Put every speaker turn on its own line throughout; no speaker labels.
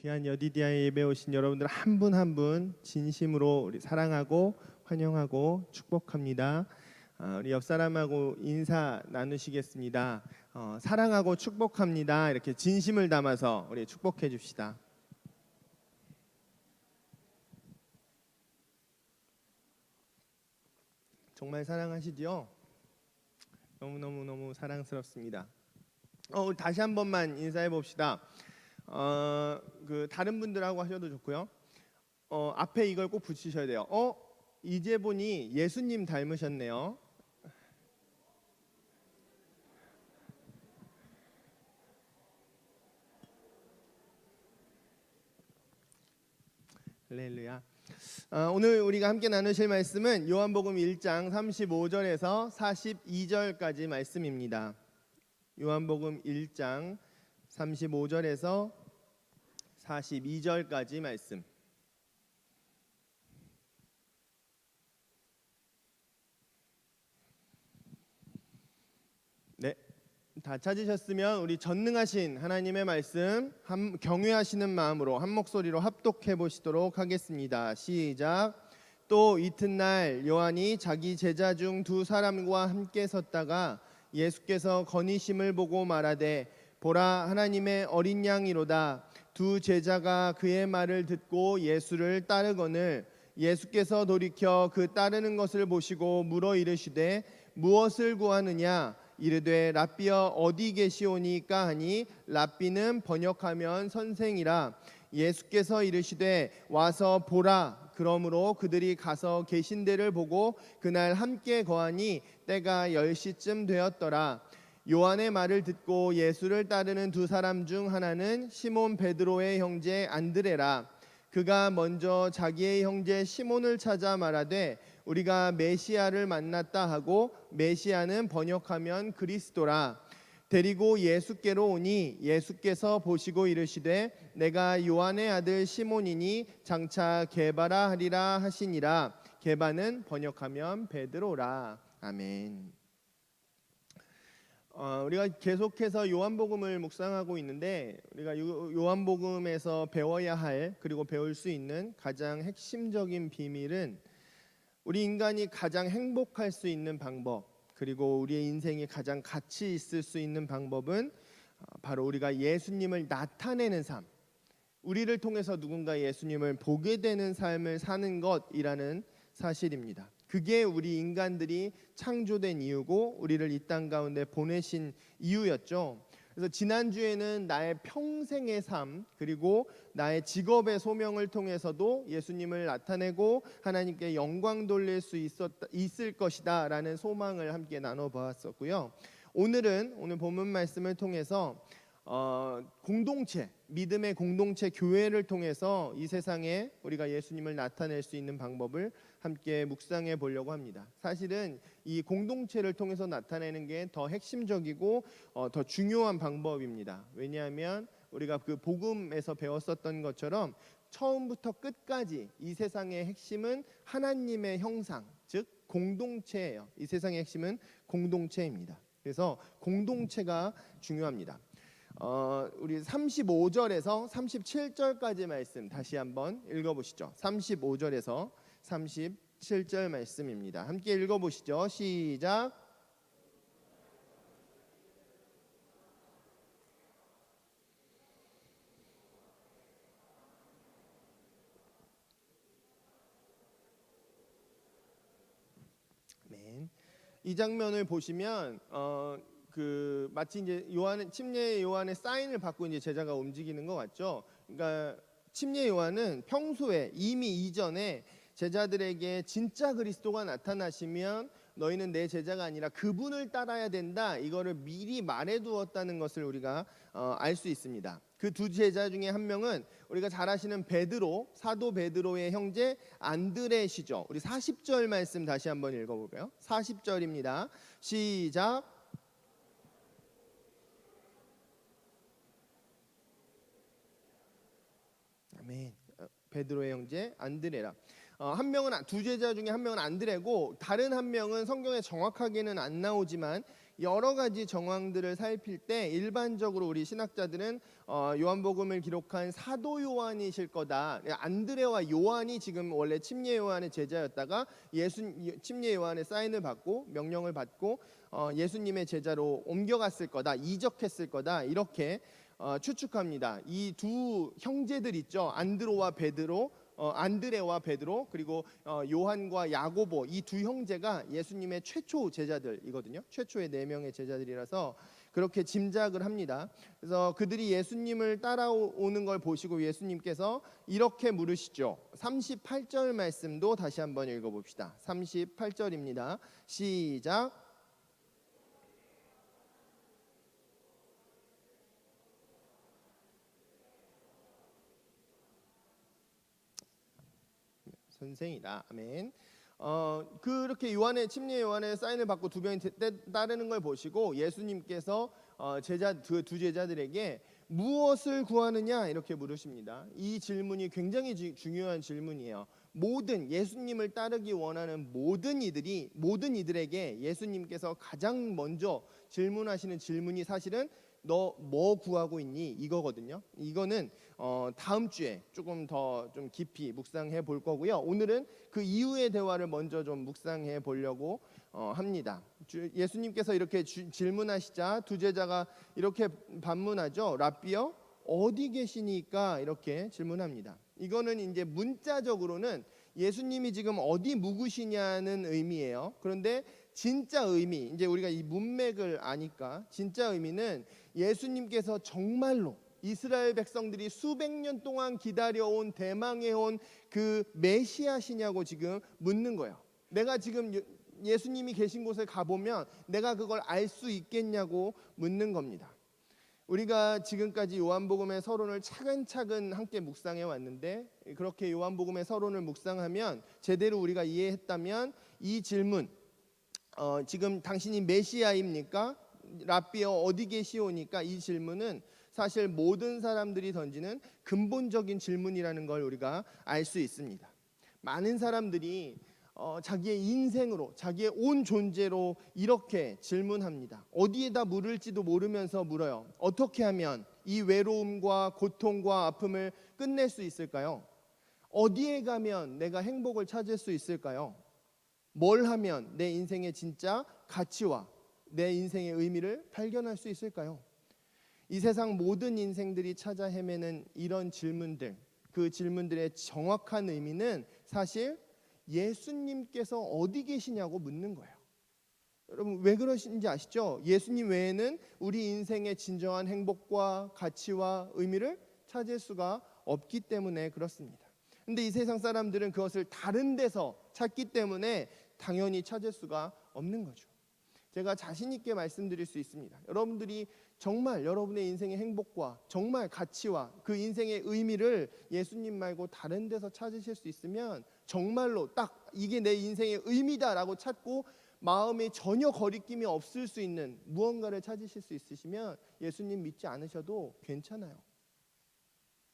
귀한 여디디아에 예배 오신 여러분들 한 분 한 분 진심으로 우리 사랑하고 환영하고 축복합니다. 우리 옆 사람하고 인사 나누시겠습니다. 사랑하고 축복합니다. 이렇게 진심을 담아서 우리 축복해 줍시다. 정말 사랑하시지요? 너무 사랑스럽습니다. 우리 다시 한 번만 인사해 봅시다. 다른 분들하고 하셔도 좋고요. 앞에 이걸 꼭 붙이셔야 돼요. 이제 보니 예수님 닮으셨네요. 할렐루야. 오늘 우리가 함께 나누실 말씀은 요한복음 1장 35절에서 42절까지 말씀입니다. 요한복음 1장 35절에서 42절까지 말씀. 네, 다 찾으셨으면 우리 전능하신 하나님의 말씀 경외하시는 마음으로 한 목소리로 합독해 보시도록 하겠습니다. 시작. 또 이튿날 요한이 자기 제자 중 두 사람과 함께 섰다가 예수께서 건의심을 보고 말하되 보라 하나님의 어린 양이로다. 두 제자가 그의 말을 듣고 예수를 따르거늘 예수께서 돌이켜 그 따르는 것을 보시고 물어 이르시되 무엇을 구하느냐. 이르되 랍비여 어디 계시오니까 하니 랍비는 번역하면 선생이라. 예수께서 이르시되 와서 보라. 그러므로 그들이 가서 계신 데를 보고 그날 함께 거하니 때가 10시쯤 되었더라. 요한의 말을 듣고 예수를 따르는 두 사람 중 하나는 시몬 베드로의 형제 안드레라. 그가 먼저 자기의 형제 시몬을 찾아 말하되 우리가 메시아를 만났다 하고 메시아는 번역하면 그리스도라. 데리고 예수께로 오니 예수께서 보시고 이르시되 내가 요한의 아들 시몬이니 장차 게바라 하리라 하시니라. 게바는 번역하면 베드로라. 아멘. 우리가 계속해서 요한복음을 묵상하고 있는데 우리가 요한복음에서 배워야 할 그리고 배울 수 있는 가장 핵심적인 비밀은 우리 인간이 가장 행복할 수 있는 방법 그리고 우리의 인생에 가장 가치 있을 수 있는 방법은 바로 우리가 예수님을 나타내는 삶, 우리를 통해서 누군가 예수님을 보게 되는 삶을 사는 것이라는 사실입니다. 그게 우리 인간들이 창조된 이유고 우리를 이 땅 가운데 보내신 이유였죠. 그래서 지난주에는 나의 평생의 삶 그리고 나의 직업의 소명을 통해서도 예수님을 나타내고 하나님께 영광 돌릴 수 있을 것이다 라는 소망을 함께 나눠보았었고요. 오늘 본문 말씀을 통해서 공동체, 믿음의 공동체 교회를 통해서 이 세상에 우리가 예수님을 나타낼 수 있는 방법을 함께 묵상해 보려고 합니다. 사실은 이 공동체를 통해서 나타내는 게 더 핵심적이고 더 중요한 방법입니다. 왜냐하면 우리가 그 복음에서 배웠었던 것처럼 처음부터 끝까지 이 세상의 핵심은 하나님의 형상, 즉 공동체예요. 이 세상의 핵심은 공동체입니다. 그래서 공동체가 중요합니다. 우리 35절에서 37절까지 말씀 다시 한번 읽어보시죠. 35절에서 37절 말씀입니다. 함께 읽어보시죠. 시작. 아멘. 이 장면을 보시면 마치 이제 침례 요한의 사인을 받고 이제 제자가 움직이는 것 같죠. 그러니까 침례 요한은 평소에 이미 이전에 제자들에게 진짜 그리스도가 나타나시면 너희는 내 제자가 아니라 그분을 따라야 된다. 이거를 미리 말해두었다는 것을 우리가 알 수 있습니다. 그 두 제자 중에 한 명은 우리가 잘 아시는 베드로, 사도 베드로의 형제 안드레시죠. 우리 40절 말씀 다시 한번 읽어볼까요? 40절입니다. 시작. 아멘. 베드로의 형제 안드레라. 한 명은 두 제자 중에 한 명은 안드레고 다른 한 명은 성경에 정확하게는 안 나오지만 여러 가지 정황들을 살필 때 일반적으로 우리 신학자들은 요한복음을 기록한 사도 요한이실 거다. 안드레와 요한이 지금 원래 침례 요한의 제자였다가 침례 요한의 사인을 받고 명령을 받고 예수님의 제자로 옮겨갔을 거다, 이적했을 거다, 이렇게 추측합니다. 이 두 형제들 있죠. 안드레와 베드로, 그리고 요한과 야고보, 이 두 형제가 예수님의 최초 제자들이거든요. 최초의 4명의 제자들이라서 그렇게 짐작을 합니다. 그래서 그들이 예수님을 따라오는 걸 보시고 예수님께서 이렇게 물으시죠. 38절 말씀도 다시 한번 읽어봅시다. 38절입니다. 시작. 선생이다. 아멘. 그렇게 침례 요한의 사인을 받고 두 명이 따르는 걸 보시고 예수님께서 두 제자들에게 무엇을 구하느냐 이렇게 물으십니다. 이 질문이 굉장히 중요한 질문이에요. 예수님을 따르기 원하는 모든 이들에게 예수님께서 가장 먼저 질문하시는 질문이 사실은 너 뭐 구하고 있니? 이거거든요. 이거는 다음 주에 조금 더 좀 깊이 묵상해 볼 거고요. 오늘은 그 이후의 대화를 먼저 좀 묵상해 보려고 합니다. 예수님께서 이렇게 질문하시자 두 제자가 이렇게 반문하죠. 랍비여, 어디 계시니까? 이렇게 질문합니다. 이거는 이제 문자적으로는 예수님이 지금 어디 묵으시냐는 의미예요. 그런데 진짜 의미, 이제 우리가 이 문맥을 아니까 진짜 의미는 예수님께서 정말로 이스라엘 백성들이 수백 년 동안 기다려온, 대망해온 그 메시아시냐고 지금 묻는 거예요. 내가 지금 예수님이 계신 곳에 가보면 내가 그걸 알 수 있겠냐고 묻는 겁니다. 우리가 지금까지 요한복음의 서론을 차근차근 함께 묵상해 왔는데, 그렇게 요한복음의 서론을 묵상하면 제대로 우리가 이해했다면 이 질문, 지금 당신이 메시아입니까? 랍비여 어디 계시오니까, 이 질문은 사실 모든 사람들이 던지는 근본적인 질문이라는 걸 우리가 알 수 있습니다. 많은 사람들이 자기의 인생으로, 자기의 온 존재로 이렇게 질문합니다. 어디에다 물을지도 모르면서 물어요. 어떻게 하면 이 외로움과 고통과 아픔을 끝낼 수 있을까요? 어디에 가면 내가 행복을 찾을 수 있을까요? 뭘 하면 내 인생의 진짜 가치와 내 인생의 의미를 발견할 수 있을까요? 이 세상 모든 인생들이 찾아 헤매는 이런 질문들, 그 질문들의 정확한 의미는 사실 예수님께서 어디 계시냐고 묻는 거예요. 여러분, 왜 그러신지 아시죠? 예수님 외에는 우리 인생의 진정한 행복과 가치와 의미를 찾을 수가 없기 때문에 그렇습니다. 근데 이 세상 사람들은 그것을 다른 데서 찾기 때문에 당연히 찾을 수가 없는 거죠. 제가 자신 있게 말씀드릴 수 있습니다. 여러분들이 정말 여러분의 인생의 행복과 정말 가치와 그 인생의 의미를 예수님 말고 다른 데서 찾으실 수 있으면 정말로 딱 이게 내 인생의 의미다라고 찾고 마음에 전혀 거리낌이 없을 수 있는 무언가를 찾으실 수 있으시면 예수님 믿지 않으셔도 괜찮아요.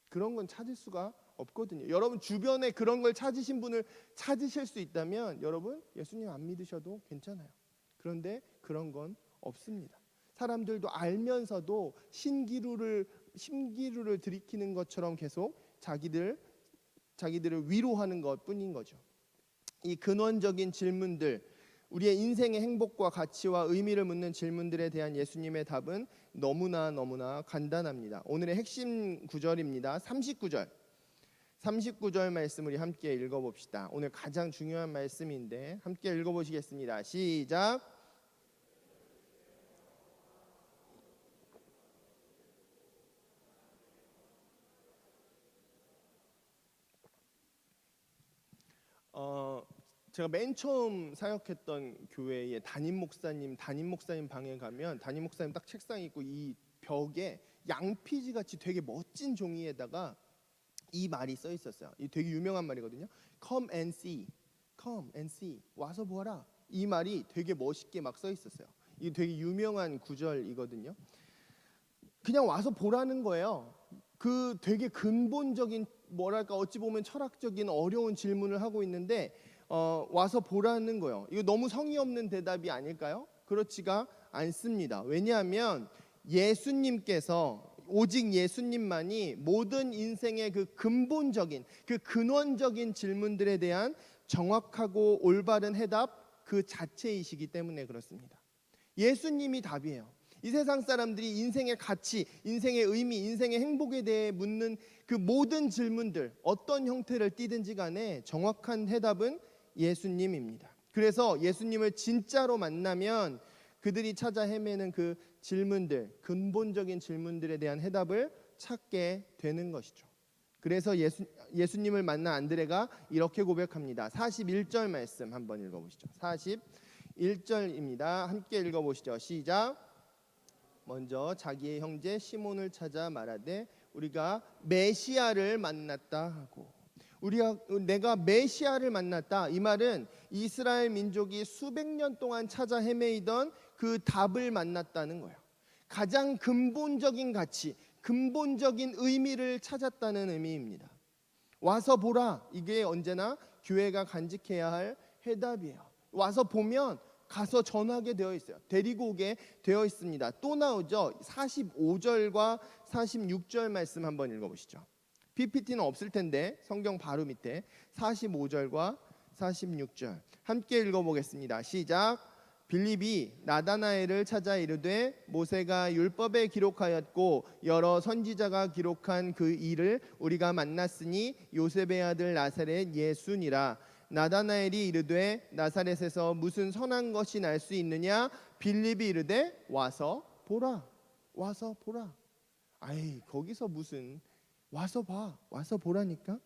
그런 건 찾을 수가 없거든요. 여러분 주변에 그런 걸 찾으신 분을 찾으실 수 있다면 여러분 예수님 안 믿으셔도 괜찮아요. 그런데 그런 건 없습니다. 사람들도 알면서도 신기루를 들이키는 것처럼 계속 자기들을 위로하는 것뿐인 거죠. 이 근원적인 질문들, 우리의 인생의 행복과 가치와 의미를 묻는 질문들에 대한 예수님의 답은 너무나 간단합니다. 오늘의 핵심 구절입니다. 39절 말씀 우리 함께 읽어봅시다. 오늘 가장 중요한 말씀인데 함께 읽어보시겠습니다. 시작. 제가 맨 처음 사역했던 교회의 담임 목사님 방에 가면 담임 목사님 딱 책상 있고 이 벽에 양피지 같이 되게 멋진 종이에다가 이 말이 써 있었어요. 이 되게 유명한 말이거든요. Come and see. 와서 보아라. 이 말이 되게 멋있게 막 써 있었어요. 이게 되게 유명한 구절이거든요. 그냥 와서 보라는 거예요. 그 되게 근본적인 뭐랄까 어찌 보면 철학적인 어려운 질문을 하고 있는데 와서 보라는 거예요. 이거 너무 성의 없는 대답이 아닐까요? 그렇지가 않습니다. 왜냐하면 예수님께서 오직 예수님만이 모든 인생의 그 근본적인 그 근원적인 질문들에 대한 정확하고 올바른 해답 그 자체이시기 때문에 그렇습니다. 예수님이 답이에요. 이 세상 사람들이 인생의 가치, 인생의 의미, 인생의 행복에 대해 묻는 그 모든 질문들 어떤 형태를 띠든지 간에 정확한 해답은 예수님입니다. 그래서 예수님을 진짜로 만나면 그들이 찾아 헤매는 그 질문들, 근본적인 질문들에 대한 해답을 찾게 되는 것이죠. 그래서 예수님을 만난 안드레가 이렇게 고백합니다. 41절 말씀 한번 읽어보시죠. 41절입니다. 함께 읽어보시죠. 시작. 먼저 자기의 형제 시몬을 찾아 말하되 우리가 메시아를 만났다 하고, 내가 메시아를 만났다, 이 말은 이스라엘 민족이 수백 년 동안 찾아 헤매이던 그 답을 만났다는 거예요. 가장 근본적인 가치, 근본적인 의미를 찾았다는 의미입니다. 와서 보라, 이게 언제나 교회가 간직해야 할 해답이에요. 와서 보면 가서 전하게 되어 있어요. 데리고 오게 되어 있습니다. 또 나오죠. 45절과 46절 말씀 한번 읽어보시죠. PPT는 없을 텐데 성경 바로 밑에 45절과 46절 함께 읽어보겠습니다. 시작. 빌립이 나다나엘을 찾아 이르되 모세가 율법에 기록하였고 여러 선지자가 기록한 그 일을 우리가 만났으니 요셉의 아들 나사렛 예수니라. 나다나엘이 이르되 나사렛에서 무슨 선한 것이 날 수 있느냐? 빌립이 이르되 와서 보라. 와서 보라. 아이, 거기서 무슨, 와서 봐. 와서 보라니까.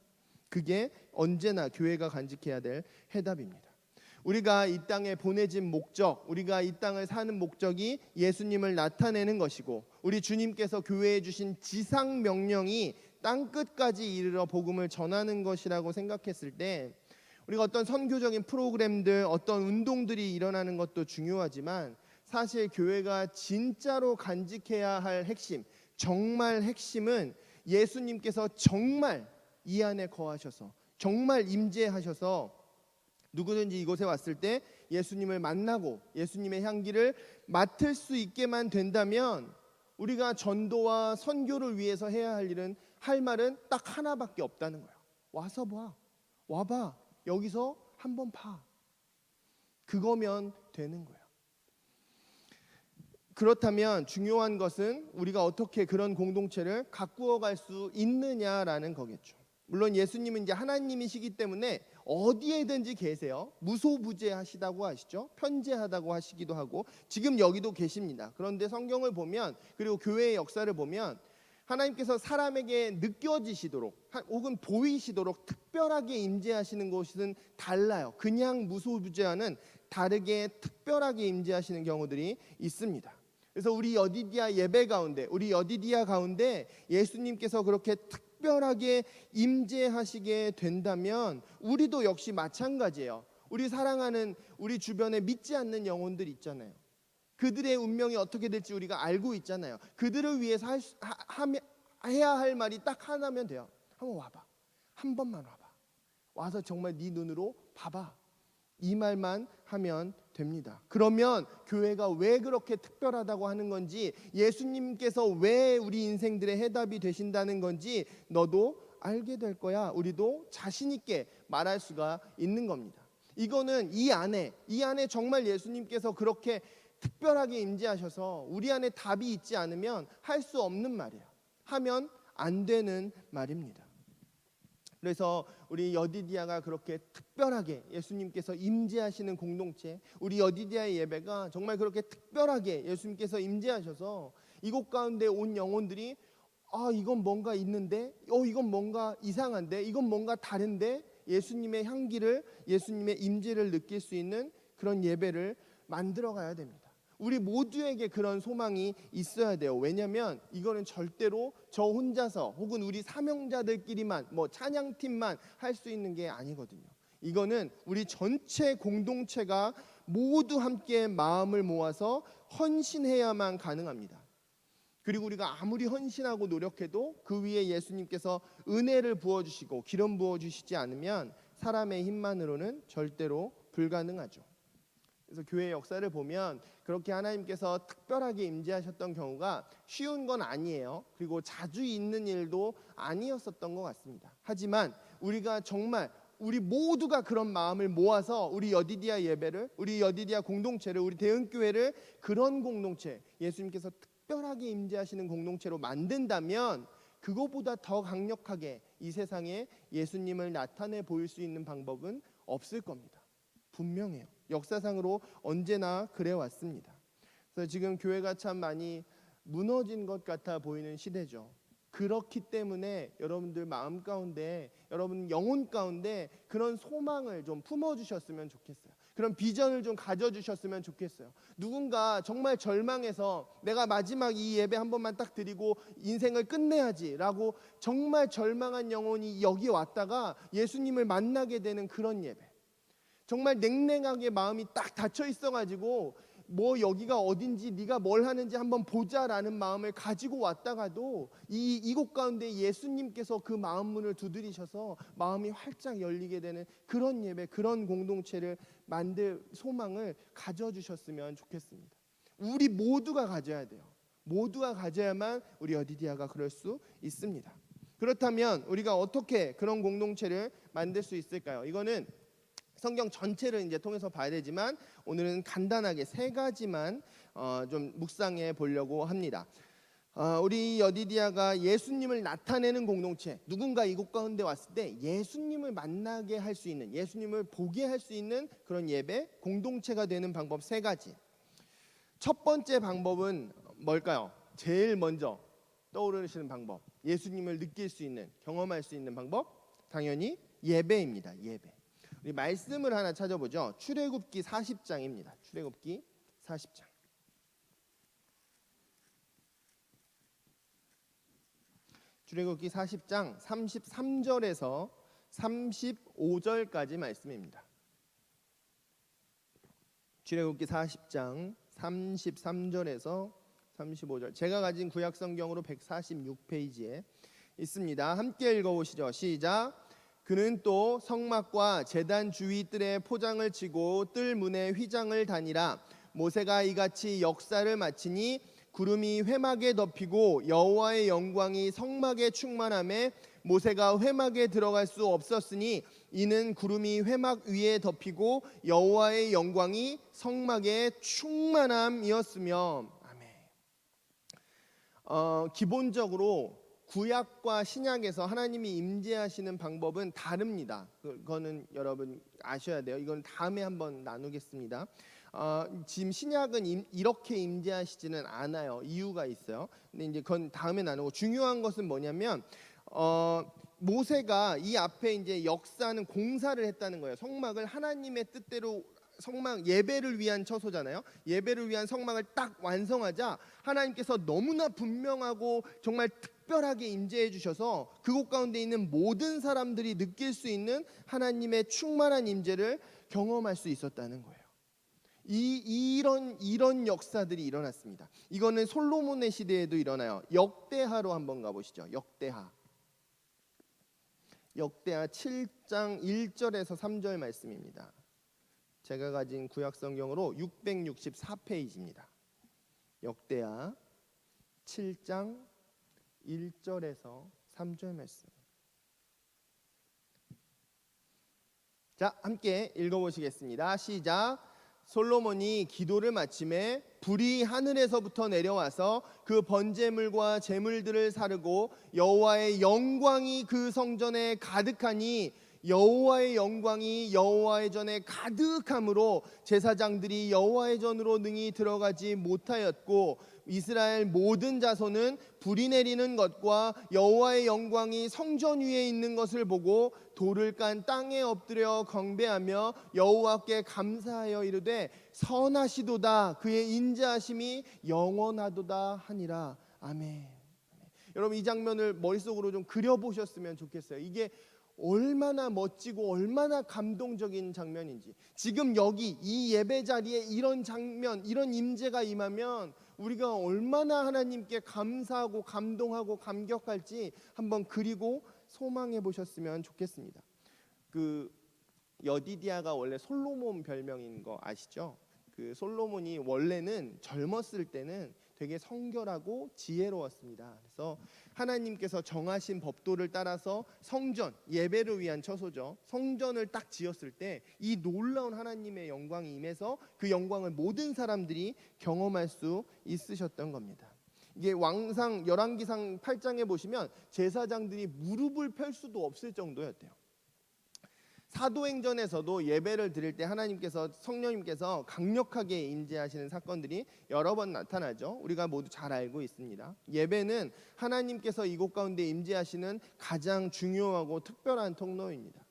그게 언제나 교회가 간직해야 될 해답입니다. 우리가 이 땅에 보내진 목적, 우리가 이 땅을 사는 목적이 예수님을 나타내는 것이고, 우리 주님께서 교회에 주신 지상 명령이 땅 끝까지 이르러 복음을 전하는 것이라고 생각했을 때, 우리가 어떤 선교적인 프로그램들, 어떤 운동들이 일어나는 것도 중요하지만 사실 교회가 진짜로 간직해야 할 핵심, 정말 핵심은 예수님께서 정말 이 안에 거하셔서, 정말 임재하셔서 누구든지 이곳에 왔을 때 예수님을 만나고 예수님의 향기를 맡을 수 있게만 된다면, 우리가 전도와 선교를 위해서 해야 할 일은, 할 말은 딱 하나밖에 없다는 거예요. 와서 봐. 와봐. 여기서 한번 봐. 그거면 되는 거예요. 그렇다면 중요한 것은 우리가 어떻게 그런 공동체를 가꾸어 갈 수 있느냐라는 거겠죠. 물론 예수님은 이제 하나님이시기 때문에 어디에든지 계세요. 무소부재하시다고 하시죠. 편재하다고 하시기도 하고 지금 여기도 계십니다. 그런데 성경을 보면, 그리고 교회의 역사를 보면 하나님께서 사람에게 느껴지시도록 혹은 보이시도록 특별하게 임재하시는 것은 달라요. 그냥 무소부재와는 다르게 특별하게 임재하시는 경우들이 있습니다. 그래서 우리 여디디아 예배 가운데, 우리 여디디아 가운데 예수님께서 그렇게 특별하게 임재하시게 된다면 우리도 역시 마찬가지예요. 우리 사랑하는, 우리 주변에 믿지 않는 영혼들 있잖아요. 그들의 운명이 어떻게 될지 우리가 알고 있잖아요. 그들을 위해서 해야 할 말이 딱 하나면 돼요. 한번 와봐. 한 번만 와봐. 와서 정말 네 눈으로 봐봐. 이 말만 하면 됩니다. 그러면 교회가 왜 그렇게 특별하다고 하는 건지, 예수님께서 왜 우리 인생들의 해답이 되신다는 건지 너도 알게 될 거야. 우리도 자신 있게 말할 수가 있는 겁니다. 이거는 이 안에 정말 예수님께서 그렇게 특별하게 임재하셔서 우리 안에 답이 있지 않으면 할 수 없는 말이에요. 하면 안 되는 말입니다. 그래서 우리 여디디아가 그렇게 특별하게 예수님께서 임재하시는 공동체, 우리 여디디아의 예배가 정말 그렇게 특별하게 예수님께서 임재하셔서 이곳 가운데 온 영혼들이 이건 뭔가 있는데, 이건 뭔가 이상한데, 이건 뭔가 다른데, 예수님의 향기를, 예수님의 임재를 느낄 수 있는 그런 예배를 만들어 가야 됩니다. 우리 모두에게 그런 소망이 있어야 돼요. 왜냐하면 이거는 절대로 저 혼자서 혹은 우리 사명자들끼리만, 찬양팀만 할 수 있는 게 아니거든요. 이거는 우리 전체 공동체가 모두 함께 마음을 모아서 헌신해야만 가능합니다. 그리고 우리가 아무리 헌신하고 노력해도 그 위에 예수님께서 은혜를 부어주시고 기름 부어주시지 않으면 사람의 힘만으로는 절대로 불가능하죠. 그래서 교회 역사를 보면 그렇게 하나님께서 특별하게 임재하셨던 경우가 쉬운 건 아니에요. 그리고 자주 있는 일도 아니었었던 것 같습니다. 하지만 우리가 정말 우리 모두가 그런 마음을 모아서 우리 여디디아 예배를, 우리 여디디아 공동체를, 우리 대은교회를 그런 공동체, 예수님께서 특별하게 임재하시는 공동체로 만든다면 그거보다 더 강력하게 이 세상에 예수님을 나타내 보일 수 있는 방법은 없을 겁니다. 분명해요. 역사상으로 언제나 그래 왔습니다. 그래서 지금 교회가 참 많이 무너진 것 같아 보이는 시대죠. 그렇기 때문에 여러분들 마음 가운데, 여러분 영혼 가운데 그런 소망을 좀 품어주셨으면 좋겠어요. 그런 비전을 좀 가져주셨으면 좋겠어요. 누군가 정말 절망해서 내가 마지막 이 예배 한 번만 딱 드리고 인생을 끝내야지라고 정말 절망한 영혼이 여기 왔다가 예수님을 만나게 되는 그런 예배. 정말 냉랭하게 마음이 딱 닫혀 있어가지고 뭐 여기가 어딘지 네가 뭘 하는지 한번 보자라는 마음을 가지고 왔다가도 이곳 가운데 예수님께서 그 마음 문을 두드리셔서 마음이 활짝 열리게 되는 그런 예배, 그런 공동체를 만들 소망을 가져주셨으면 좋겠습니다. 우리 모두가 가져야 돼요. 모두가 가져야만 우리 여디디아가 그럴 수 있습니다. 그렇다면 우리가 어떻게 그런 공동체를 만들 수 있을까요? 이거는 성경 전체를 이제 통해서 봐야 되지만 오늘은 간단하게 세 가지만 좀 묵상해 보려고 합니다. 우리 여디디아가 예수님을 나타내는 공동체, 누군가 이곳 가운데 왔을 때 예수님을 만나게 할 수 있는, 예수님을 보게 할 수 있는 그런 예배 공동체가 되는 방법 세 가지. 첫 번째 방법은 뭘까요? 제일 먼저 떠오르시는 방법, 예수님을 느낄 수 있는, 경험할 수 있는 방법, 당연히 예배입니다. 예배. 우리 말씀을 하나 찾아보죠. 출애굽기 40장입니다. 출애굽기 40장. 출애굽기 40장 33절에서 35절까지 말씀입니다. 출애굽기 40장 33절에서 35절. 제가 가진 구약 성경으로 146페이지에 있습니다. 함께 읽어보시죠. 시작. 그는 또 성막과 제단 주위 뜰에 포장을 치고 뜰 문에 휘장을 다니라. 모세가 이같이 역사를 마치니 구름이 회막에 덮이고 여호와의 영광이 성막에 충만하매 모세가 회막에 들어갈 수 없었으니 이는 구름이 회막 위에 덮이고 여호와의 영광이 성막에 충만함이었으며. 아멘. 기본적으로 구약과 신약에서 하나님이 임재하시는 방법은 다릅니다. 그거는 여러분 아셔야 돼요. 이건 다음에 한번 나누겠습니다. 지금 신약은 이렇게 임재하시지는 않아요. 이유가 있어요. 근데 이제 그건 다음에 나누고, 중요한 것은 뭐냐면 모세가 이 앞에 이제 역사는 공사를 했다는 거예요. 성막을 하나님의 뜻대로, 성막 예배를 위한 처소잖아요. 예배를 위한 성막을 딱 완성하자 하나님께서 너무나 분명하고 정말 특별하게 임재해 주셔서 그곳 가운데 있는 모든 사람들이 느낄 수 있는 하나님의 충만한 임재를 경험할 수 있었다는 거예요. 이런 역사들이 일어났습니다. 이거는 솔로몬의 시대에도 일어나요. 역대하로 한번 가보시죠. 역대하 7장 1절에서 3절 말씀입니다. 제가 가진 구약 성경으로 664페이지입니다. 역대하 7장 1절에서 3절 말씀. 자, 함께 읽어보시겠습니다. 시작. 솔로몬이 기도를 마침에 불이 하늘에서부터 내려와서 그 번제물과 제물들을 사르고 여호와의 영광이 그 성전에 가득하니 여호와의 영광이 여호와의 전에 가득함으로 제사장들이 여호와의 전으로 능히 들어가지 못하였고 이스라엘 모든 자손은 불이 내리는 것과 여호와의 영광이 성전 위에 있는 것을 보고 돌을 깐 땅에 엎드려 경배하며 여호와께 감사하여 이르되 선하시도다 그의 인자하심이 영원하도다 하니라. 아멘. 여러분 이 장면을 머릿속으로 좀 그려보셨으면 좋겠어요. 이게 얼마나 멋지고 얼마나 감동적인 장면인지. 지금 여기 이 예배 자리에 이런 장면, 이런 임재가 임하면 우리가 얼마나 하나님께 감사하고 감동하고 감격할지 한번 그리고 소망해 보셨으면 좋겠습니다. 그 여디디아가 원래 솔로몬 별명인 거 아시죠? 그 솔로몬이 원래는 젊었을 때는 되게 성결하고 지혜로웠습니다. 그래서 하나님께서 정하신 법도를 따라서 성전, 예배를 위한 처소죠. 성전을 딱 지었을 때 이 놀라운 하나님의 영광이 임해서 그 영광을 모든 사람들이 경험할 수 있으셨던 겁니다. 이게 왕상 열왕기상 8장에 보시면 제사장들이 무릎을 펼 수도 없을 정도였대요. 사도행전에서도 예배를 드릴 때 하나님께서 성령님께서 강력하게 임재하시는 사건들이 여러 번 나타나죠. 우리가 모두 잘 알고 있습니다. 예배는 하나님께서 이곳 가운데 임재하시는 가장 중요하고 특별한 통로입니다.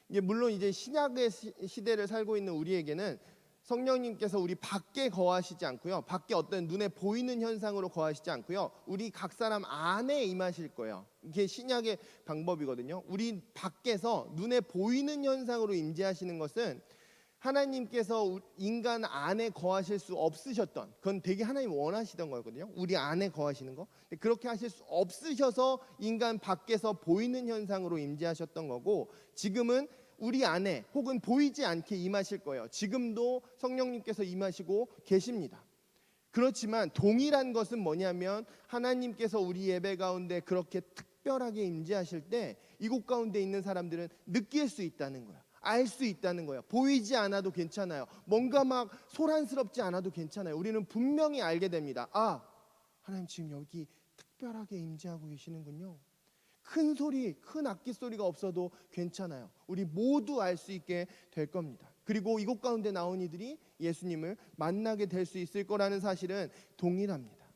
이게 물론 이제 신약의 시대를 살고 있는 우리에게는 성령님께서 우리 밖에 거하시지 않고요. 밖에 어떤 눈에 보이는 현상으로 거하시지 않고요. 우리 각 사람 안에 임하실 거예요. 이게 신약의 방법이거든요. 우리 밖에서 눈에 보이는 현상으로 임재하시는 것은 하나님께서 인간 안에 거하실 수 없으셨던, 그건 되게 하나님 원하시던 거거든요. 우리 안에 거하시는 거. 그렇게 하실 수 없으셔서 인간 밖에서 보이는 현상으로 임재하셨던 거고, 지금은 우리 안에 혹은 보이지 않게 임하실 거예요. 지금도 성령님께서 임하시고 계십니다. 그렇지만 동일한 것은 뭐냐면 하나님께서 우리 예배 가운데 그렇게 특별하게 임재하실 때 이곳 가운데 있는 사람들은 느낄 수 있다는 거야. 알 수 있다는 거예요. 보이지 않아도 괜찮아요. 뭔가 막 소란스럽지 않아도 괜찮아요. 우리는 분명히 알게 됩니다. 아, 하나님 지금 여기 특별하게 임재하고 계시는군요. 큰 소리, 큰 악기 소리가 없어도 괜찮아요. 우리 모두 알 수 있게 될 겁니다. 그리고 이곳 가운데 나온 이들이 예수님을 만나게 될 수 있을 거라는 사실은 동일합니다.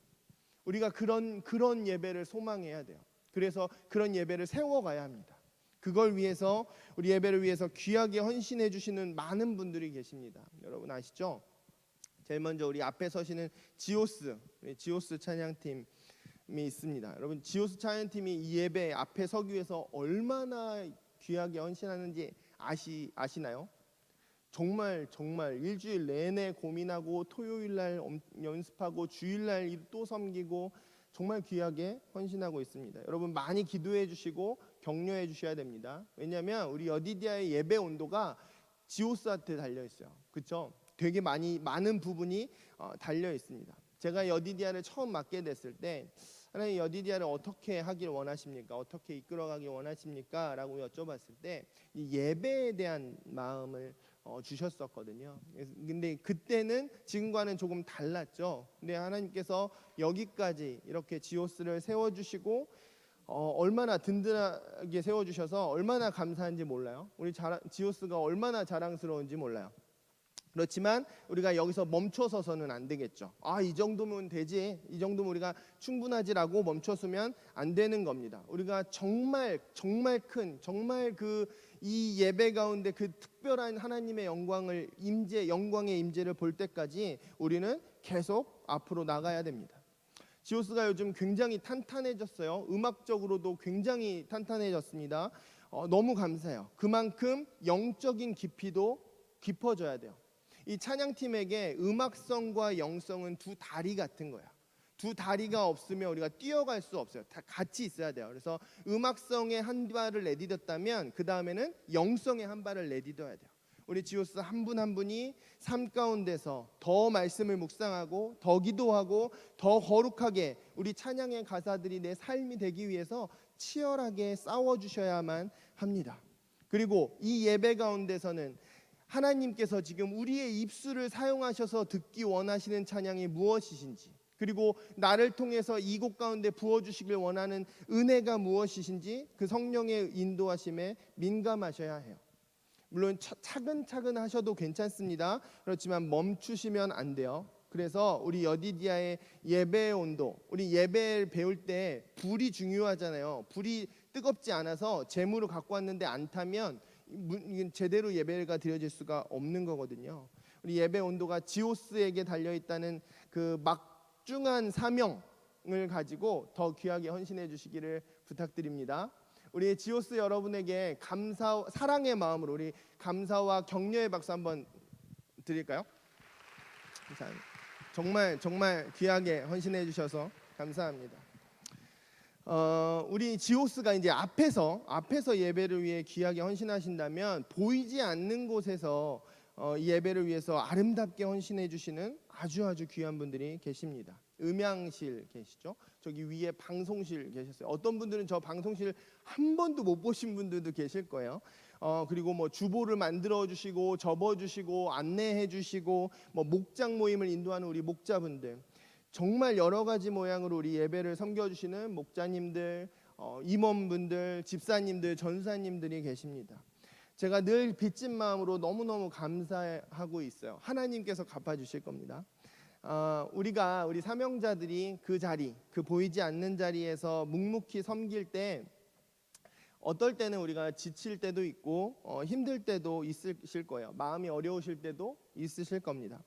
우리가 그런 예배를 소망해야 돼요. 그래서 그런 예배를 세워가야 합니다. 그걸 위해서 우리 예배를 위해서 귀하게 헌신해 주시는 많은 분들이 계십니다. 여러분 아시죠? 제일 먼저 우리 앞에 서시는 지오스 찬양팀 있습니다. 여러분 지오스 찬양팀이 이 예배 앞에 서기 위해서 얼마나 귀하게 헌신하는지 아시나요? 정말 일주일 내내 고민하고 토요일 날 연습하고 주일 날 또 섬기고 정말 귀하게 헌신하고 있습니다. 여러분 많이 기도해 주시고 격려해 주셔야 됩니다. 왜냐하면 우리 여디디아의 예배 온도가 지오스한테 달려 있어요. 그렇죠? 되게 많은 부분이 달려 있습니다. 제가 여디디아를 처음 맡게 됐을 때 하나님 여디디아를 어떻게 하길 원하십니까? 어떻게 이끌어가길 원하십니까? 라고 여쭤봤을 때 이 예배에 대한 마음을 주셨었거든요. 근데 그때는 지금과는 조금 달랐죠. 근데 하나님께서 여기까지 이렇게 지오스를 세워주시고 얼마나 든든하게 세워주셔서 얼마나 감사한지 몰라요. 우리 지오스가 얼마나 자랑스러운지 몰라요. 그렇지만 우리가 여기서 멈춰서서는 안 되겠죠. 이 정도면 되지, 이 정도면 우리가 충분하지라고 멈춰서면 안 되는 겁니다. 우리가 정말 큰 이 예배 가운데 그 특별한 하나님의 영광의 임재를 볼 때까지 우리는 계속 앞으로 나가야 됩니다. 지오스가 요즘 굉장히 탄탄해졌어요. 음악적으로도 굉장히 탄탄해졌습니다. 너무 감사해요. 그만큼 영적인 깊이도 깊어져야 돼요. 이 찬양팀에게 음악성과 영성은 두 다리 같은 거야. 두 다리가 없으면 우리가 뛰어갈 수 없어요. 다 같이 있어야 돼요. 그래서 음악성의 한 발을 내딛었다면 그 다음에는 영성의 한 발을 내딛어야 돼요. 우리 지오스 한 분 한 분이 삶 가운데서 더 말씀을 묵상하고 더 기도하고 더 거룩하게 우리 찬양의 가사들이 내 삶이 되기 위해서 치열하게 싸워주셔야만 합니다. 그리고 이 예배 가운데서는 하나님께서 지금 우리의 입술을 사용하셔서 듣기 원하시는 찬양이 무엇이신지, 그리고 나를 통해서 이곳 가운데 부어주시길 원하는 은혜가 무엇이신지 그 성령의 인도하심에 민감하셔야 해요. 물론 차근차근 하셔도 괜찮습니다. 그렇지만 멈추시면 안 돼요. 그래서 우리 여디디아의 예배의 온도, 우리 예배를 배울 때 불이 중요하잖아요. 불이 뜨겁지 않아서 재물을 갖고 왔는데 안 타면 제대로 예배가 드려질 수가 없는 거거든요. 우리 예배 온도가 지오스에게 달려있다는 그 막중한 사명을 가지고 더 귀하게 헌신해 주시기를 부탁드립니다. 우리 지오스 여러분에게 사랑의 마음으로 우리 감사와 격려의 박수 한번 드릴까요? 정말 귀하게 헌신해 주셔서 감사합니다. 우리 지오스가 이제 앞에서 예배를 위해 귀하게 헌신하신다면 보이지 않는 곳에서 이 예배를 위해서 아름답게 헌신해 주시는 아주 귀한 분들이 계십니다. 음향실 계시죠? 저기 위에 방송실 계셨어요. 어떤 분들은 저 방송실 한 번도 못 보신 분들도 계실 거예요. 그리고 뭐 주보를 만들어 주시고 접어 주시고 안내해 주시고 뭐 목장 모임을 인도하는 우리 목자분들, 정말 여러 가지 모양으로 우리 예배를 섬겨 주시는 목자님들, 임원분들, 집사님들, 전사님들이 계십니다. 제가 늘 빚진 마음으로 너무너무 감사하고 있어요. 하나님께서 갚아주실 겁니다. 우리 사명자들이 그 자리, 그 보이지 않는 자리에서 묵묵히 섬길 때 어떨 때는 우리가 지칠 때도 있고 힘들 때도 있으실 거예요. 마음이 어려우실 때도 있으실 겁니다.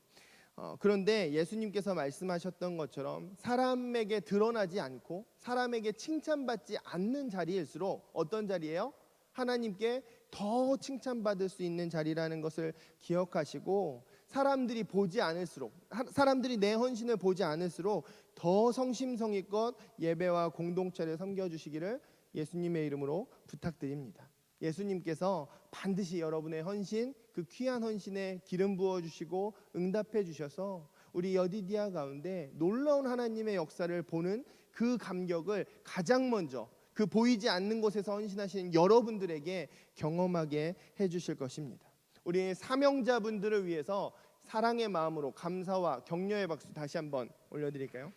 그런데 예수님께서 말씀하셨던 것처럼 사람에게 드러나지 않고 사람에게 칭찬받지 않는 자리일수록 어떤 자리예요? 하나님께 더 칭찬받을 수 있는 자리라는 것을 기억하시고, 사람들이 보지 않을수록, 사람들이 내 헌신을 보지 않을수록 더 성심성의껏 예배와 공동체를 섬겨주시기를 예수님의 이름으로 부탁드립니다. 예수님께서 반드시 여러분의 헌신, 그 귀한 헌신에 기름 부어주시고 응답해 주셔서 우리 여디디아 가운데 놀라운 하나님의 역사를 보는 그 감격을 가장 먼저 그 보이지 않는 곳에서 헌신하시는 여러분들에게 경험하게 해주실 것입니다. 우리 사명자분들을 위해서 사랑의 마음으로 감사와 격려의 박수 다시 한번 올려드릴까요?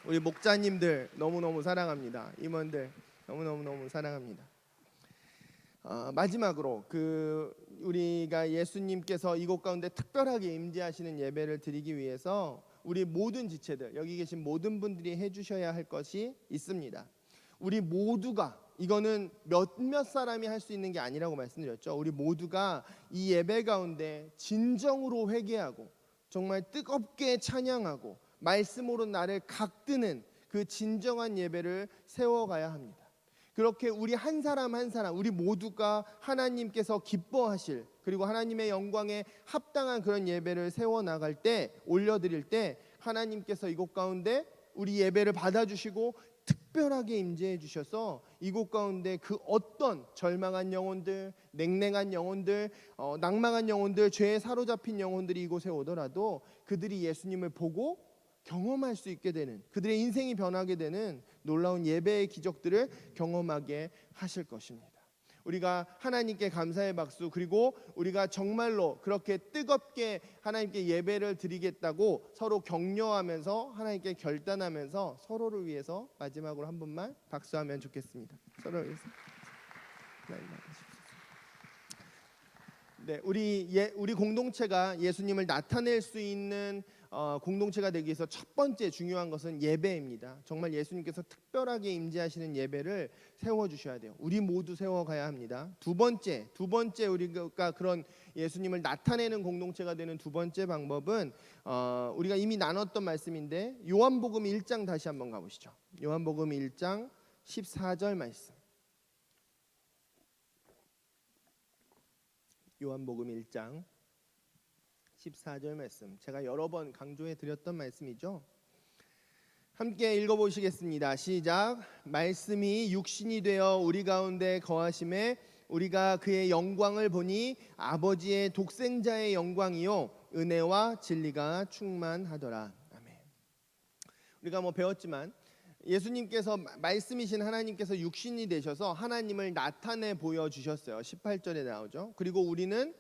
우리 목자님들 너무너무 사랑합니다. 임원들 너무너무 사랑합니다. 마지막으로 우리가 예수님께서 이곳 가운데 특별하게 임재하시는 예배를 드리기 위해서 우리 모든 지체들, 여기 계신 모든 분들이 해주셔야 할 것이 있습니다. 우리 모두가, 이거는 몇몇 사람이 할 수 있는 게 아니라고 말씀드렸죠. 우리 모두가 이 예배 가운데 진정으로 회개하고 정말 뜨겁게 찬양하고 말씀으로 나를 각드는 그 진정한 예배를 세워가야 합니다. 그렇게 우리 한 사람 한 사람, 우리 모두가 하나님께서 기뻐하실, 그리고 하나님의 영광에 합당한 그런 예배를 세워나갈 때, 올려드릴 때 하나님께서 이곳 가운데 우리 예배를 받아주시고 특별하게 임재해 주셔서 이곳 가운데 그 어떤 절망한 영혼들, 냉랭한 영혼들, 낭망한 영혼들, 죄에 사로잡힌 영혼들이 이곳에 오더라도 그들이 예수님을 보고 경험할 수 있게 되는, 그들의 인생이 변하게 되는 놀라운 예배의 기적들을 경험하게 하실 것입니다. 우리가 하나님께 감사의 박수, 그리고 우리가 정말로 그렇게 뜨겁게 하나님께 예배를 드리겠다고 서로 격려하면서 하나님께 결단하면서 서로를 위해서 마지막으로 한 번만 박수하면 좋겠습니다. 서로를 위해서. 네, 우리 공동체가 예수님을 나타낼 수 있는 공동체가 되기 위해서 첫 번째 중요한 것은 예배입니다. 정말 예수님께서 특별하게 임재하시는 예배를 세워주셔야 돼요. 우리 모두 세워가야 합니다. 두 번째 우리가 그런 예수님을 나타내는 공동체가 되는 두 번째 방법은 우리가 이미 나눴던 말씀인데 요한복음 1장 다시 한번 가보시죠. 요한복음 1장 14절 말씀. 요한복음 1장 14절 말씀, 제가 여러 번 강조해 드렸던 말씀이죠. 함께 읽어보시겠습니다. 시작. 말씀이 육신이 되어 우리 가운데 거하심에 우리가 그의 영광을 보니 아버지의 독생자의 영광이요 은혜와 진리가 충만하더라. 아멘. 우리가 배웠지만 예수님께서, 말씀이신 하나님께서 육신이 되셔서 하나님을 나타내 보여주셨어요. 18절에 나오죠. 그리고 우리는,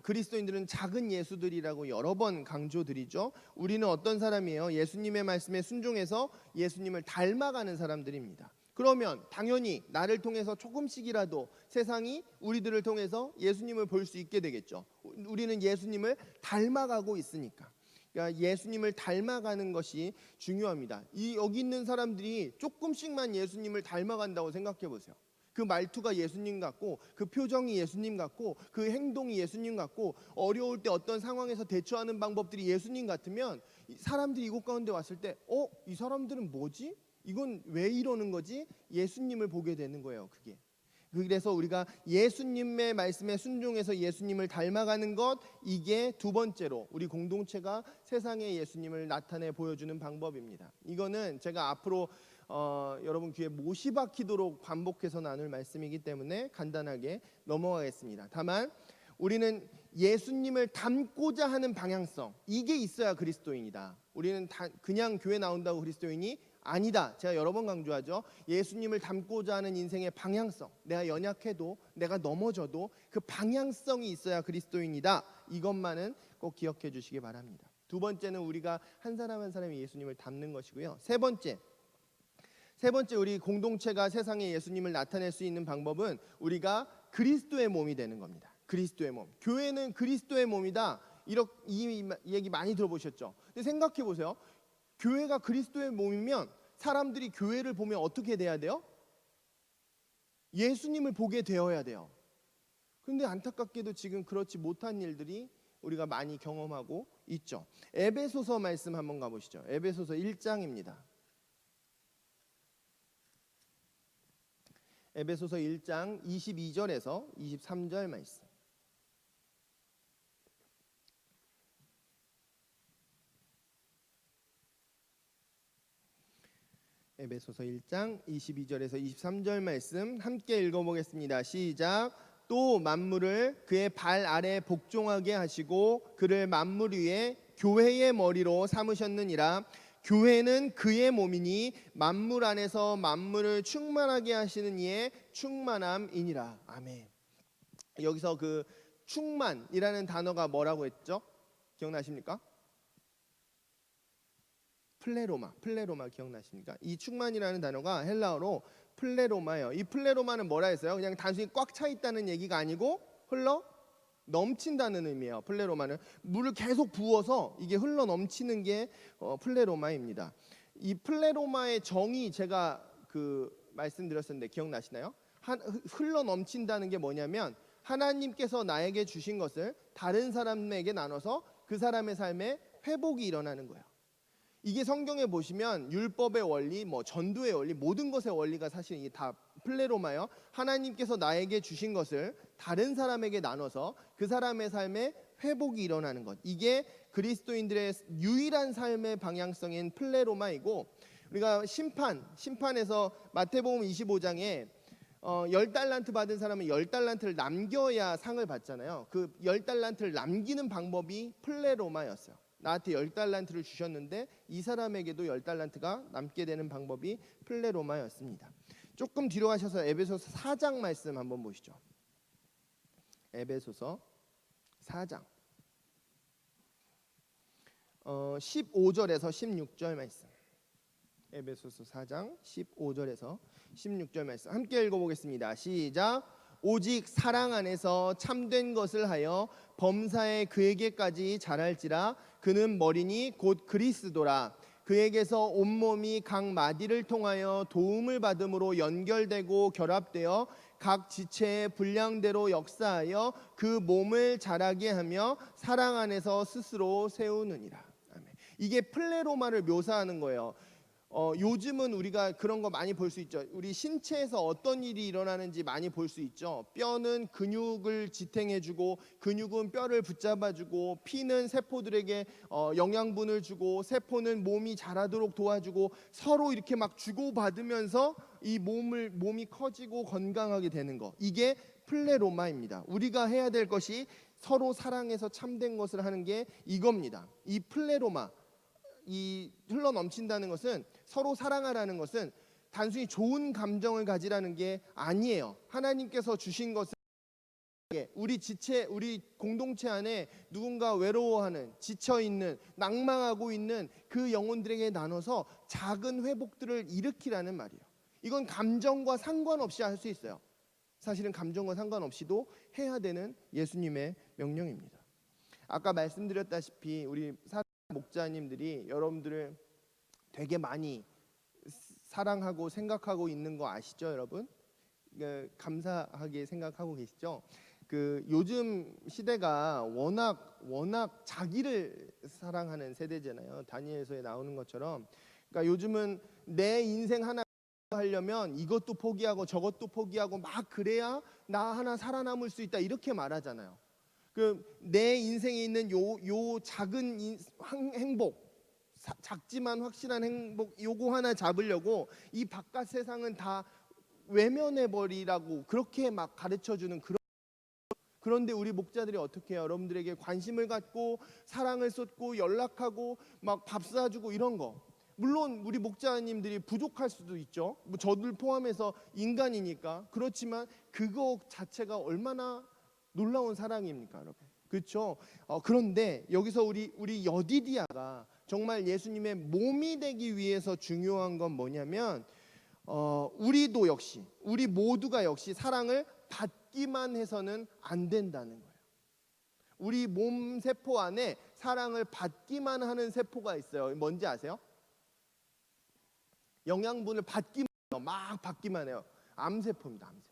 그리스도인들은 작은 예수들이라고 여러 번 강조드리죠. 우리는 어떤 사람이에요? 예수님의 말씀에 순종해서 예수님을 닮아가는 사람들입니다. 그러면 당연히 나를 통해서 조금씩이라도 세상이 우리들을 통해서 예수님을 볼 수 있게 되겠죠. 우리는 예수님을 닮아가고 있으니까. 그러니까 예수님을 닮아가는 것이 중요합니다. 여기 있는 사람들이 조금씩만 예수님을 닮아간다고 생각해 보세요. 그 말투가 예수님 같고, 그 표정이 예수님 같고, 그 행동이 예수님 같고, 어려울 때 어떤 상황에서 대처하는 방법들이 예수님 같으면 사람들이 이곳 가운데 왔을 때 이 사람들은 뭐지? 이건 왜 이러는 거지? 예수님을 보게 되는 거예요. 그게. 그래서 우리가 예수님의 말씀에 순종해서 예수님을 닮아가는 것, 이게 두 번째로 우리 공동체가 세상에 예수님을 나타내 보여주는 방법입니다. 이거는 제가 앞으로 여러분 귀에 못이 박히도록 반복해서 나눌 말씀이기 때문에 간단하게 넘어가겠습니다. 다만 우리는 예수님을 닮고자 하는 방향성, 이게 있어야 그리스도인이다. 우리는 그냥 교회 나온다고 그리스도인이 아니다. 제가 여러 번 강조하죠. 예수님을 닮고자 하는 인생의 방향성, 내가 연약해도 내가 넘어져도 그 방향성이 있어야 그리스도인이다. 이것만은 꼭 기억해 주시기 바랍니다. 두 번째는 우리가 한 사람 한 사람이 예수님을 닮는 것이고요. 세 번째 우리 공동체가 세상에 예수님을 나타낼 수 있는 방법은 우리가 그리스도의 몸이 되는 겁니다. 그리스도의 몸. 교회는 그리스도의 몸이다. 이 얘기 많이 들어보셨죠? 근데 생각해 보세요. 교회가 그리스도의 몸이면 사람들이 교회를 보면 어떻게 돼야 돼요? 예수님을 보게 되어야 돼요. 그런데 안타깝게도 지금 그렇지 못한 일들이 우리가 많이 경험하고 있죠. 에베소서 말씀 한번 가보시죠. 에베소서 1장입니다. 에베소서 1장 22절에서 23절 말씀. 에베소서 1장 22절에서 23절 말씀 함께 읽어보겠습니다. 시작. 또 만물을 그의 발 아래 복종하게 하시고 그를 만물 위에 교회의 머리로 삼으셨느니라. 교회는 그의 몸이니 만물 안에서 만물을 충만하게 하시는 이의 충만함이니라. 아멘. 여기서 그 충만이라는 단어가 뭐라고 했죠? 기억나십니까? 플레로마 기억나십니까? 이 충만이라는 단어가 헬라어로 플레로마예요. 이 플레로마는 뭐라 했어요? 그냥 단순히 꽉 차 있다는 얘기가 아니고 흘러 넘친다는 의미예요. 플레로마는 물을 계속 부어서 이게 흘러 넘치는 게 플레로마입니다. 이 플레로마의 정의 제가 말씀드렸었는데 기억나시나요? 흘러 넘친다는 게 뭐냐면 하나님께서 나에게 주신 것을 다른 사람에게 나눠서 그 사람의 삶에 회복이 일어나는 거예요. 이게 성경에 보시면 율법의 원리, 전도의 원리, 모든 것의 원리가 사실 이게 다 플레로마예요. 하나님께서 나에게 주신 것을 다른 사람에게 나눠서 그 사람의 삶에 회복이 일어나는 것. 이게 그리스도인들의 유일한 삶의 방향성인 플레로마이고, 우리가 심판에서 마태복음 25장에 10달란트 받은 사람은 10달란트를 남겨야 상을 받잖아요. 그 10달란트를 남기는 방법이 플레로마였어요. 나한테 10달란트를 주셨는데 이 사람에게도 10달란트가 남게 되는 방법이 플레로마였습니다. 조금 뒤로 가셔서 에베소서 4장 말씀 한번 보시죠. 에베소서 4장 15절에서 16절 말씀. 에베소서 4장 15절에서 16절 말씀 함께 읽어보겠습니다. 시작. 오직 사랑 안에서 참된 것을 하여 범사에 그에게까지 자랄지라. 그는 머리니 곧 그리스도라. 그에게서 온몸이 각 마디를 통하여 도움을 받음으로 연결되고 결합되어 각 지체의 분량대로 역사하여 그 몸을 자라게 하며 사랑 안에서 스스로 세우느니라. 아멘. 이게 플레로마를 묘사하는 거예요. 요즘은 우리가 그런 거 많이 볼 수 있죠. 우리 신체에서 어떤 일이 일어나는지 많이 볼 수 있죠. 뼈는 근육을 지탱해주고, 근육은 뼈를 붙잡아주고, 피는 세포들에게 영양분을 주고, 세포는 몸이 자라도록 도와주고, 서로 이렇게 막 주고받으면서 이 몸이 커지고 건강하게 되는 거. 이게 플레로마입니다. 우리가 해야 될 것이 서로 사랑해서 참된 것을 하는 게 이겁니다. 이 플레로마, 이 흘러 넘친다는 것은, 서로 사랑하라는 것은 단순히 좋은 감정을 가지라는 게 아니에요. 하나님께서 주신 것을 우리 공동체 안에 누군가 외로워하는, 지쳐있는, 낭망하고 있는 그 영혼들에게 나눠서 작은 회복들을 일으키라는 말이에요. 이건 감정과 상관없이 할 수 있어요. 사실은 감정과 상관없이도 해야 되는 예수님의 명령입니다. 아까 말씀드렸다시피 우리 목자님들이 여러분들을 되게 많이 사랑하고 생각하고 있는 거 아시죠, 여러분? 감사하게 생각하고 계시죠? 요즘 시대가 워낙 자기를 사랑하는 세대잖아요. 다니엘서에 나오는 것처럼. 그러니까 요즘은 내 인생 하나 하려면 이것도 포기하고 저것도 포기하고 막 그래야 나 하나 살아남을 수 있다, 이렇게 말하잖아요. 내 인생에 있는 요 작은 행복, 작지만 확실한 행복, 요거 하나 잡으려고 이 바깥 세상은 다 외면해 버리라고 그렇게 막 가르쳐 주는 그런데 우리 목자들이 어떻게 해요? 여러분들에게 관심을 갖고 사랑을 쏟고 연락하고 막 밥 사주고 이런 거. 물론 우리 목자님들이 부족할 수도 있죠. 뭐 저들 포함해서 인간이니까. 그렇지만 그거 자체가 얼마나 놀라운 사랑입니까, 여러분? 그렇죠? 그런데 여기서 우리 여디디아가 정말 예수님의 몸이 되기 위해서 중요한 건 뭐냐면 우리도 역시 우리 모두가 역시 사랑을 받기만 해서는 안 된다는 거예요. 우리 몸 세포 안에 사랑을 받기만 하는 세포가 있어요. 뭔지 아세요? 영양분을 받기만 해요. 막 받기만 해요. 암세포입니다. 암세포.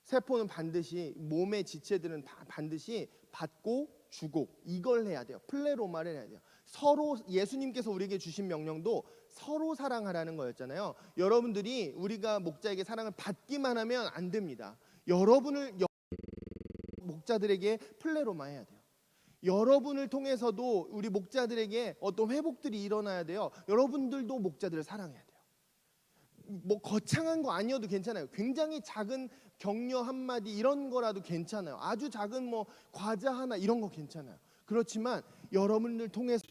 세포는 반드시 몸의 지체들은 반드시 받고 주고 이걸 해야 돼요. 플레로마를 해야 돼요. 서로 예수님께서 우리에게 주신 명령도 서로 사랑하라는 거였잖아요. 여러분들이 우리가 목자에게 사랑을 받기만 하면 안 됩니다. 여러분을 목자들에게 플레로마 해야 돼요. 여러분을 통해서도 우리 목자들에게 어떤 회복들이 일어나야 돼요. 여러분들도 목자들을 사랑해야 돼요. 뭐 거창한 거 아니어도 괜찮아요. 굉장히 작은 격려 한마디 이런 거라도 괜찮아요. 아주 작은 뭐 과자 하나 이런 거 괜찮아요. 그렇지만 여러분들 통해서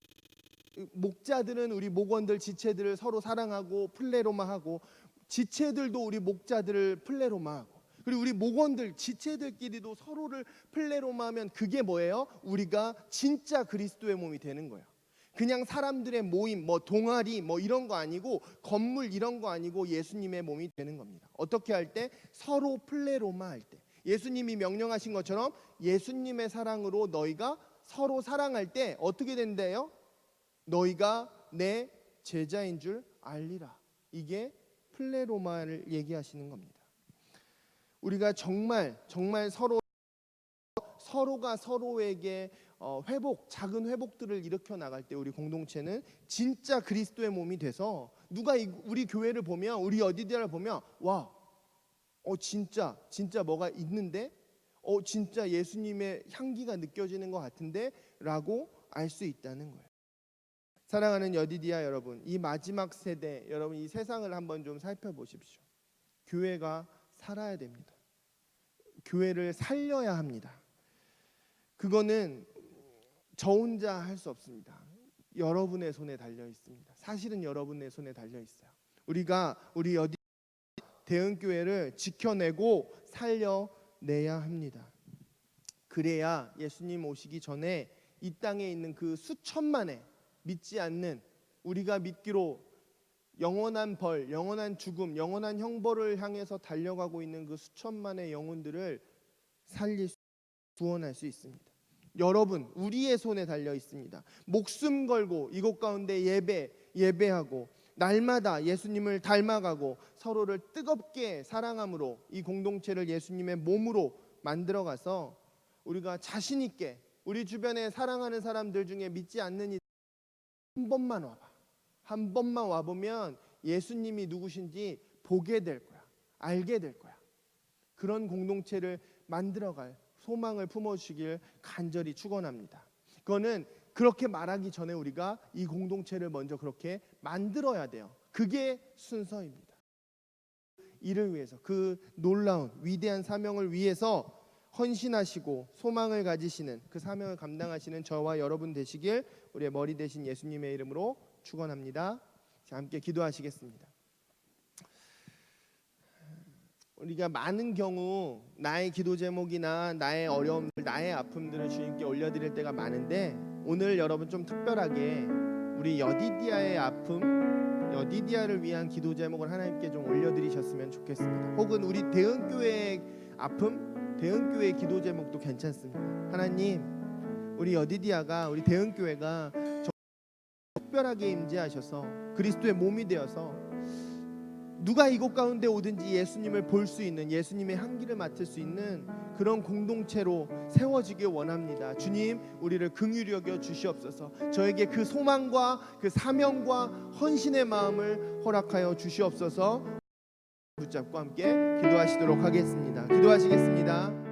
목자들은 우리 목원들 지체들을 서로 사랑하고 플레로마하고 지체들도 우리 목자들을 플레로마하고 그리고 우리 목원들 지체들끼리도 서로를 플레로마하면 그게 뭐예요? 우리가 진짜 그리스도의 몸이 되는 거예요. 그냥 사람들의 모임, 뭐 동아리, 뭐 이런 거 아니고 건물 이런 거 아니고 예수님의 몸이 되는 겁니다. 어떻게 할 때? 서로 플레로마 할 때. 예수님이 명령하신 것처럼 예수님의 사랑으로 너희가 서로 사랑할 때 어떻게 된대요? 너희가 내 제자인 줄 알리라. 이게 플레로마를 얘기하시는 겁니다. 우리가 정말 서로가 서로에게 작은 회복들을 일으켜 나갈 때 우리 공동체는 진짜 그리스도의 몸이 돼서 누가 우리 교회를 보면 우리 여디디아를 보면 와, 진짜 뭐가 있는데 진짜 예수님의 향기가 느껴지는 것 같은데 라고 알 수 있다는 거예요. 사랑하는 여디디아 여러분, 이 마지막 세대 여러분 이 세상을 한번 좀 살펴보십시오. 교회가 살아야 됩니다. 교회를 살려야 합니다. 그거는 저 혼자 할 수 없습니다. 여러분의 손에 달려 있습니다. 사실은 여러분의 손에 달려 있어요. 우리가 우리 대흥교회를 지켜내고 살려내야 합니다. 그래야 예수님 오시기 전에 이 땅에 있는 그 수천만의 믿지 않는 우리가 믿기로 영원한 벌, 영원한 죽음, 영원한 형벌을 향해서 달려가고 있는 그 수천만의 영혼들을 구원할 수 있습니다. 여러분, 우리의 손에 달려 있습니다. 목숨 걸고 이곳 가운데 예배하고 날마다 예수님을 닮아가고 서로를 뜨겁게 사랑함으로 이 공동체를 예수님의 몸으로 만들어가서 우리가 자신 있게 우리 주변에 사랑하는 사람들 중에 믿지 않는 이들 한 번만 와봐. 한 번만 와보면 예수님이 누구신지 보게 될 거야. 알게 될 거야. 그런 공동체를 만들어갈 소망을 품어주시길 간절히 축원합니다. 그거는 그렇게 말하기 전에 우리가 이 공동체를 먼저 그렇게 만들어야 돼요. 그게 순서입니다. 이를 위해서 그 놀라운 위대한 사명을 위해서 헌신하시고 소망을 가지시는 그 사명을 감당하시는 저와 여러분 되시길 우리의 머리 되신 예수님의 이름으로 축원합니다. 자, 함께 기도하시겠습니다. 우리가 많은 경우 나의 기도 제목이나 나의 어려움들, 나의 아픔들을 주님께 올려드릴 때가 많은데 오늘 여러분 좀 특별하게 우리 여디디아의 아픔, 여디디아를 위한 기도 제목을 하나님께 좀 올려드리셨으면 좋겠습니다. 혹은 우리 대흥교회의 아픔, 대흥교회의 기도 제목도 괜찮습니다. 하나님, 우리 여디디아가 우리 대흥교회가 특별하게 임재하셔서 그리스도의 몸이 되어서 누가 이곳 가운데 오든지 예수님을 볼 수 있는 예수님의 향기를 맡을 수 있는 그런 공동체로 세워지길 원합니다. 주님, 우리를 긍휼히 여겨 주시옵소서. 저에게 그 소망과 그 사명과 헌신의 마음을 허락하여 주시옵소서. 붙잡고 함께 기도하시도록 하겠습니다. 기도하시겠습니다.